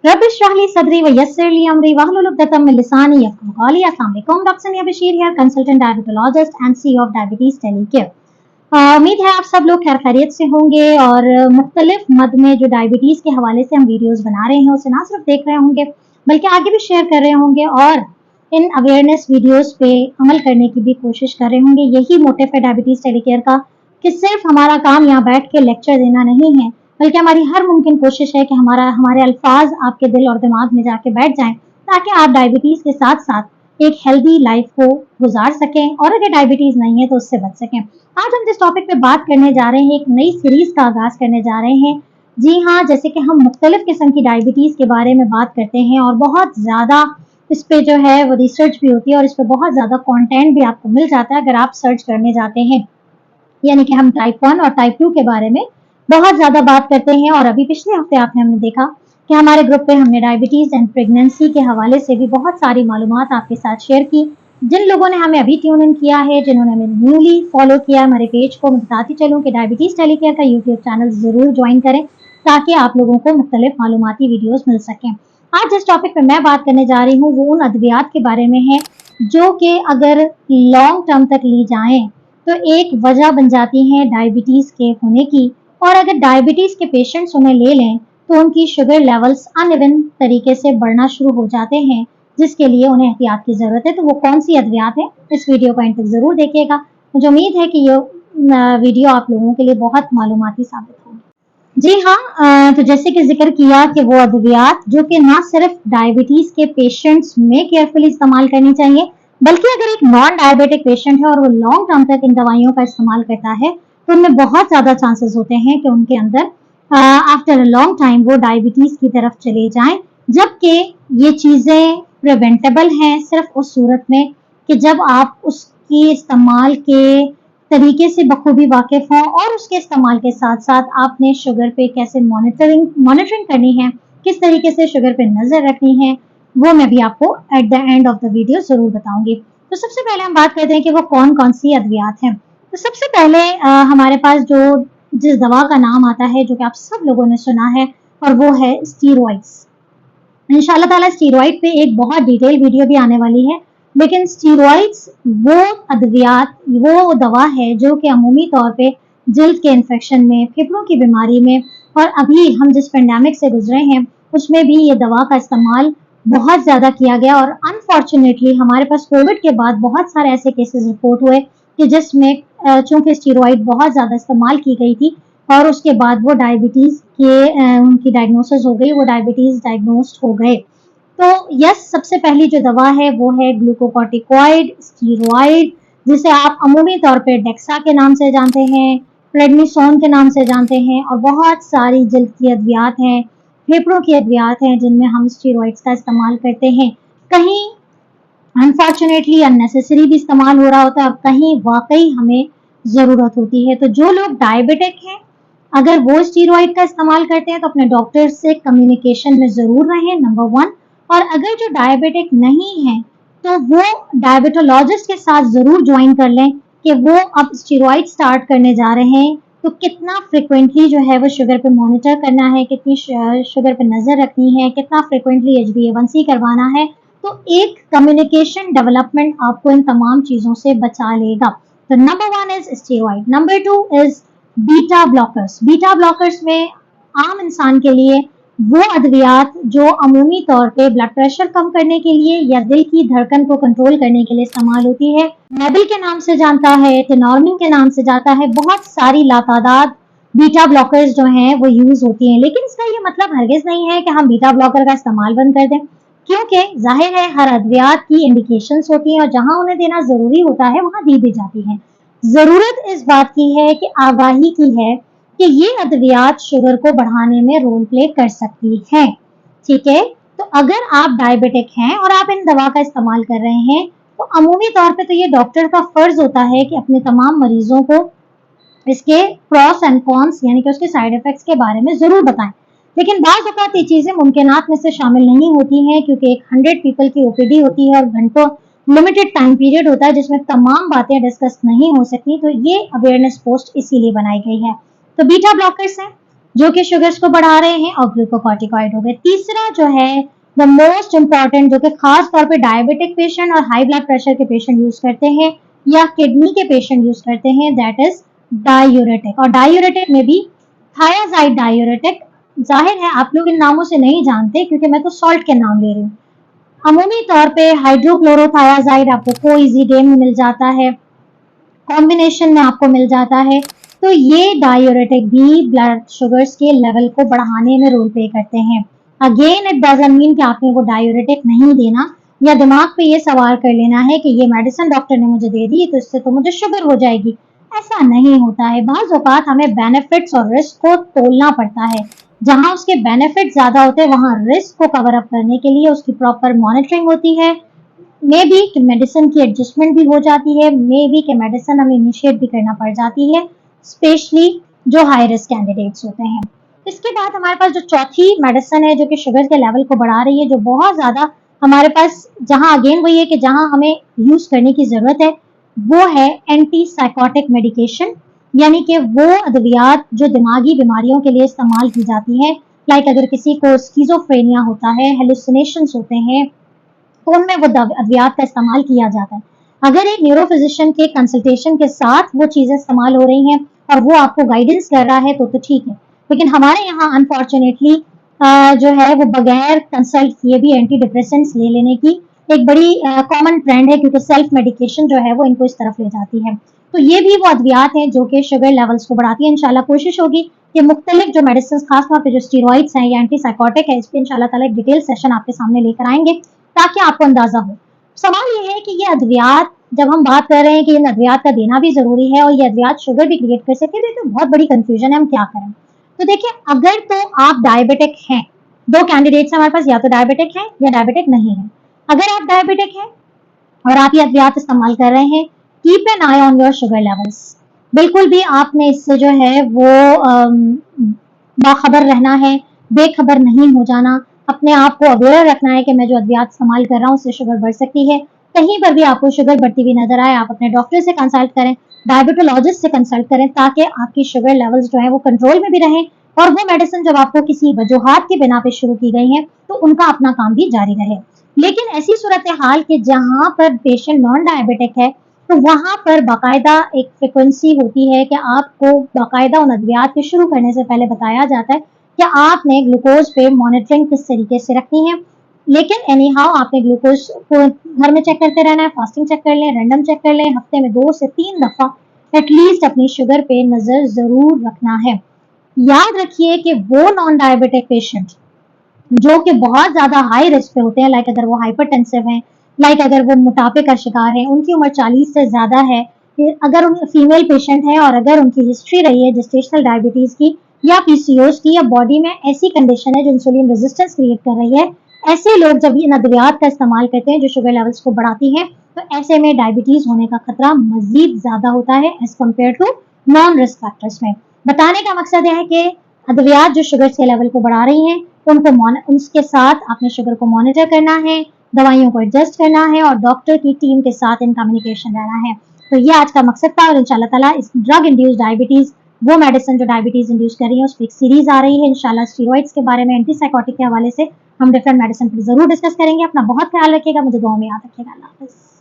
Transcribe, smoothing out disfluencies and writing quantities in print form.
रब इश्रह ली सदरी व यस्सिर ली अमरी वहलुल उक़दतम मिन लिसानी यफ़क़हू क़ौली। अस्सलाम वालेकुम, डॉक्टर सनिया Bashir here, consultant diabetologist and CEO of diabetes टेलीकेयर। उम्मीद है आप सब लोग खैर खैरियत से होंगे और मुख्तलिफ मद में जो डायबिटीज के हवाले से हम वीडियोस बना रहे हैं उसे ना सिर्फ देख रहे होंगे बल्कि आगे भी शेयर कर रहे होंगे और इन अवेयरनेस वीडियोस पे अमल करने की भी कोशिश कर रहे होंगे। यही मोटिव है डायबिटीज टेलीकेयर का कि सिर्फ हमारा काम यहाँ बैठ के लेक्चर देना नहीं है, बल्कि हमारी हर मुमकिन कोशिश है कि हमारे अल्फाज आपके दिल और दिमाग में जाके बैठ जाएं, ताकि आप डायबिटीज के साथ साथ एक हेल्दी लाइफ को गुजार सकें और अगर डायबिटीज नहीं है तो उससे बच सकें। आज हम जिस टॉपिक पे बात करने जा रहे हैं, एक नई सीरीज का आगाज करने जा रहे हैं। जी हाँ, जैसे कि हम मुख्तलिफ किस्म की डायबिटीज के बारे में बात करते हैं और बहुत ज़्यादा इस पे जो है वो रिसर्च भी होती है और इस पे बहुत ज़्यादा कंटेंट भी आपको मिल जाता है अगर आप सर्च करने जाते हैं। यानी कि हम टाइप 1 और टाइप 2 के बारे में बहुत ज़्यादा बात करते हैं और अभी पिछले हफ्ते हमने देखा कि हमारे ग्रुप पे हमने डायबिटीज़ एंड प्रेगनेंसी के हवाले से भी बहुत सारी मालूमात आपके साथ शेयर की। जिन लोगों ने हमें अभी ट्यून इन किया है, जिन्होंने हमें न्यूली फॉलो किया हमारे पेज को, मैं बताती चलूँ कि डायबिटीज़ टेलीकेयर का यूट्यूब चैनल ज़रूर ज्वाइन करें ताकि आप लोगों को मुख्तलिफ मालूमाती वीडियोज़ मिल सकें। आज जिस टॉपिक पर मैं बात करने जा रही हूँ वो उन अद्वियात के बारे में है जो कि अगर लॉन्ग टर्म तक ली जाएँ तो एक वजह बन जाती हैं डायबिटीज़ के होने की, और अगर डायबिटीज़ के पेशेंट्स उन्हें ले लें तो उनकी शुगर लेवल्स अनइवन तरीके से बढ़ना शुरू हो जाते हैं, जिसके लिए उन्हें एहतियात की ज़रूरत है। तो वो कौन सी अद्वियात है, इस वीडियो को एंड तक ज़रूर देखिएगा। मुझे उम्मीद है कि ये वीडियो आप लोगों के लिए बहुत मालूमाती साबित होगी। जी हाँ, तो जैसे कि जिक्र किया कि वो अद्वियात जो कि ना सिर्फ डायबिटीज़ के पेशेंट्स में केयरफुली इस्तेमाल करनी चाहिए, बल्कि अगर एक नॉन डायबिटिक पेशेंट है और वो लॉन्ग टर्म तक इन दवाइयों का इस्तेमाल करता है तो उनमें बहुत ज़्यादा चांसेस होते हैं कि उनके अंदर आफ्टर अ लॉन्ग टाइम वो डायबिटीज़ की तरफ चले जाएं, जबकि ये चीज़ें प्रिवेंटेबल हैं सिर्फ उस सूरत में कि जब आप उसकी इस्तेमाल के तरीके से बखूबी वाकिफ हों और उसके इस्तेमाल के साथ साथ आपने शुगर पे कैसे मॉनिटरिंग करनी है, किस तरीके से शुगर पे नज़र रखनी है, वो मैं भी आपको at the end of the video ज़रूर बताऊंगी। तो सबसे पहले हम बात करते हैं कि वो कौन कौन सी अद्वियात हैं। तो सबसे पहले हमारे पास जिस दवा का नाम आता है जो कि आप सब लोगों ने सुना है और वो है स्टीरॉइड्स। इंशाल्लाह ताला स्टीरॉइड पे एक बहुत डिटेल वीडियो भी आने वाली है, लेकिन स्टीरॉइड्स वो अद्वियात, वो दवा है जो कि अमूमी तौर पे जल्द के इन्फेक्शन में, फेफड़ों की बीमारी में और अभी हम जिस पेंडेमिक से गुजरे हैं उसमें भी ये दवा का इस्तेमाल बहुत ज़्यादा किया गया और अनफॉर्चुनेटली हमारे पास कोविड के बाद बहुत सारे ऐसे केसेस रिपोर्ट हुए कि जिसमें चूँकि स्टीरॉइड बहुत ज़्यादा इस्तेमाल की गई थी और उसके बाद वो डायबिटीज़ के उनकी डायग्नोसिस हो गई, वो डायबिटीज़ डायग्नोस्ड हो गए। तो यस, सबसे पहली जो दवा है वो है ग्लूकोकॉर्टिकॉइड स्टीरॉइड, जिसे आप अमूमी तौर पे डेक्सा के नाम से जानते हैं, प्रेडनिसोन के नाम से जानते हैं और बहुत सारी जल्द की अद्वियात हैं, फेफड़ों की अद्वियात हैं जिनमें हम स्टीरॉइड्स का इस्तेमाल करते हैं। कहीं अनफॉर्चुनेटली अननेसेसरी भी इस्तेमाल हो रहा होता है और कहीं वाकई हमें ज़रूरत होती है। तो जो लोग डायबिटिक हैं अगर वो स्टीरॉइड का इस्तेमाल करते हैं तो अपने डॉक्टर से कम्युनिकेशन में ज़रूर रहें, नंबर 1। और अगर जो डायबिटिक नहीं है तो वो डायबिटोलॉजिस्ट के साथ ज़रूर ज्वाइन कर लें कि वो अब स्टीरॉइड स्टार्ट करने जा रहे हैं तो कितना फ्रिक्वेंटली जो है वो शुगर पे मॉनिटर करना है, कितनी शुगर पे नज़र रखनी है, कितना फ्रिक्वेंटली HbA1c करवाना है। तो एक कम्युनिकेशन डेवलपमेंट आपको इन तमाम चीज़ों से बचा लेगा। तो number 1 is steroid, number 2 is beta blockers. Beta blockers में आम इंसान के लिए वो अद्वियात जो अमूमी तौर पे ब्लड प्रेशर कम करने के लिए या दिल की धड़कन को कंट्रोल करने के लिए इस्तेमाल होती है, नेबिल के नाम से जानता है, टेनॉर्मिन के नाम से जाता है, बहुत सारी लातादाद बीटा ब्लॉकर्स जो हैं वो यूज होती हैं। लेकिन इसका ये मतलब हरगिज नहीं है कि हम बीटा ब्लॉकर का इस्तेमाल बंद कर दें, क्योंकि जाहिर है हर अद्वियात की इंडिकेशंस होती हैं और जहां उन्हें देना जरूरी होता है वहां दी भी जाती है। जरूरत इस बात की है कि आगाही की है कि ये अद्वियात शुगर को बढ़ाने में रोल प्ले कर सकती हैं, ठीक है। तो अगर आप डायबिटिक हैं और आप इन दवा का इस्तेमाल कर रहे हैं तो अमूमी तौर पे तो ये डॉक्टर का फर्ज होता है कि अपने तमाम मरीजों को इसके प्रोस एंड कॉन्स यानी कि उसके साइड इफेक्ट्स के बारे में ज़रूर बताएं। लेकिन बाज़ औक़ात ये चीज़ें मुमकिनात में से शामिल नहीं होती हैं क्योंकि एक 100 पीपल की OPD होती है और घंटों लिमिटेड टाइम पीरियड होता है जिसमें तमाम बातें डिस्कस नहीं हो सकती। तो ये अवेयरनेस पोस्ट इसीलिए बनाई गई है। तो बीटा ब्लॉकर्स हैं, जो कि शुगर्स को बढ़ा रहे हैं, और ग्लूकोकॉर्टिकॉइड हो गए। तीसरा जो है द मोस्ट इम्पॉर्टेंट, जो कि खास तौर पे डायबिटिक पेशेंट और हाई ब्लड प्रेशर के पेशेंट यूज करते हैं या किडनी के पेशेंट यूज करते हैं, दैट इज डायूरेटिक। और डायूरेटिक में भी थायाजाइड डायूरेटिक, जाहिर है आप लोग इन नामों से नहीं जानते क्योंकि मैं तो सॉल्ट के नाम ले रही हूँ। अमूमी तौर पे हाइड्रोक्लोरोथायाजाइड आपको कोइजीडेम में मिल जाता है, कॉम्बिनेशन में आपको मिल जाता है। तो ये डायूरेटिक भी ब्लड शुगर्स के लेवल को बढ़ाने में रोल प्ले करते हैं। अगेन इट डजंट मीन कि आपने वो डायूरेटिक नहीं देना या दिमाग पे ये सवार कर लेना है कि ये मेडिसिन डॉक्टर ने मुझे दे दी तो इससे तो मुझे शुगर हो जाएगी। ऐसा नहीं होता है। बाज़ औक़ात हमें बेनिफिट्स और रिस्क को तोलना पड़ता है। जहां उसके बेनिफिट ज्यादा होते हैं वहां रिस्क को कवर अप करने के लिए उसकी प्रॉपर मॉनिटरिंग होती है। मे बी कि मेडिसिन की एडजस्टमेंट भी हो जाती है, मे बी कि मेडिसिन हमें इनिशिएट भी करना पड़ जाती है, स्पेशली जो हाई रिस्क कैंडिडेट्स होते हैं। इसके बाद हमारे पास जो चौथी मेडिसिन है जो कि शुगर के लेवल को बढ़ा रही है, जो बहुत ज्यादा हमारे पास, जहां अगेन वही है कि जहां हमें यूज करने की जरूरत है, वो है एंटी साइकोटिक मेडिकेशन, यानी कि वो अद्वियात जो दिमागी बीमारियों के लिए इस्तेमाल की जाती है। लाइक अगर किसी को स्किज़ोफ्रेनिया होता है, हेलुसिनेशंस होते हैं, तो उनमें वो अद्वियात का इस्तेमाल किया जाता है। अगर एक न्यूरो फिजिशियन के कंसल्टेशन के साथ वो चीज़ें इस्तेमाल हो रही हैं और वो आपको गाइडेंस कर रहा है तो ठीक है। लेकिन हमारे यहाँ अनफॉर्चुनेटली जो है वो बगैर कंसल्ट किए भी एंटी डिप्रेसेंट्स ले लेने की एक बड़ी कॉमन ट्रेंड है, क्योंकि सेल्फ मेडिकेशन जो है वो इनको इस तरफ ले जाती है। तो ये भी वो अद्वियात हैं जो कि शुगर लेवल्स को बढ़ाती है। इंशाल्लाह कोशिश होगी कि मुख्तलिफ जो मेडिसिन, खासतौर पर जो स्टीरॉइड्स हैं या एंटी साइकोटिक है, इस पर इंशाल्लाह ताला एक डिटेल सेशन आपके सामने लेकर आएंगे ताकि आपको अंदाजा हो। सवाल ये है कि ये अद्वियात, जब हम बात कर रहे हैं कि इन अद्वियात का देना भी जरूरी है और ये अद्वियात शुगर भी क्रिएट कर सकते हैं, तो बहुत बड़ी कंफ्यूजन है, हम क्या करें। तो देखिए, अगर तो आप डायबिटिक हैं, दो कैंडिडेट्स हमारे पास, या तो डायबिटिक है या डायबिटिक नहीं है। अगर आप डायबिटिक हैं और आप ये अद्वियात इस्तेमाल कर रहे हैं, keep an I on your sugar levels. बिल्कुल भी आपने इससे जो है वो बाखबर रहना है, बेखबर नहीं हो जाना। अपने आप को अवेयर रखना है कि मैं जो अद्वियात इस्तेमाल कर रहा हूँ उससे शुगर बढ़ सकती है। कहीं पर भी आपको शुगर बढ़ती हुई नजर आए, आप अपने डॉक्टर से कंसल्ट करें, डायबिटोलॉजिस्ट से कंसल्ट करें, ताकि आपकी शुगर लेवल्स जो है वो कंट्रोल में भी रहें और वो मेडिसिन जब आपको किसी वजूहात की बिना पे शुरू की गई है तो उनका अपना काम भी जारी रहे। लेकिन ऐसी सूरत हाल कि जहाँ पर पेशेंट नॉन डायबिटिक है, तो वहां पर बाकायदा एक फ्रिक्वेंसी होती है कि आपको बाकायदा उन अद्वियात के शुरू करने से पहले बताया जाता है कि आपने ग्लूकोज पे मॉनिटरिंग किस तरीके से रखनी है। लेकिन एनी हाउ आपने ग्लूकोज को घर में चेक करते रहना है, फास्टिंग चेक कर लें, रैंडम चेक कर लें, हफ्ते में 2 से 3 दफा एटलीस्ट अपनी शुगर पे नजर जरूर रखना है। याद रखिए कि वो नॉन डायबिटिक पेशेंट जो कि बहुत ज्यादा हाई रिस्क पे होते हैं, लाइक अगर वो हाइपरटेंसिव हैं, लाइक अगर वो मोटापे का शिकार है, उनकी उम्र 40 से ज्यादा है, अगर उन फीमेल पेशेंट है और अगर उनकी हिस्ट्री रही है जेस्टेशनल डायबिटीज की या पीसीओएस की, या बॉडी में ऐसी कंडीशन है जो इंसुलिन रेजिस्टेंस क्रिएट कर रही है, ऐसे लोग जब इन अद्वियात का इस्तेमाल करते हैं जो शुगर लेवल्स को बढ़ाती है, तो ऐसे में डायबिटीज होने का खतरा मजीद ज्यादा होता है as compare to non risk factors में। बताने का मकसद यह है कि अद्वियात जो शुगर के लेवल को बढ़ा रही हैं उनको उसके साथ आपने शुगर को मॉनिटर करना है, दवाइयों को एडजस्ट करना है और डॉक्टर की टीम के साथ इन कम्युनिकेशन रहना है। तो ये आज का मकसद था और इंशाल्लाह ताला इस ड्रग इंड्यूस्ड डायबिटीज, वो मेडिसिन जो डायबिटीज इंड्यूस कर रही है, उस पर एक सीरीज आ रही है इंशाल्लाह स्टीरॉइड्स के बारे में, एंटी साइकोटिक के हवाले से हम डिफरेंट मेडिसिन पर जरूर डिस्कस करेंगे। अपना बहुत ख्याल रखिएगा, मुझे दुआ में याद रखिएगा। अल्लाह हाफिज़।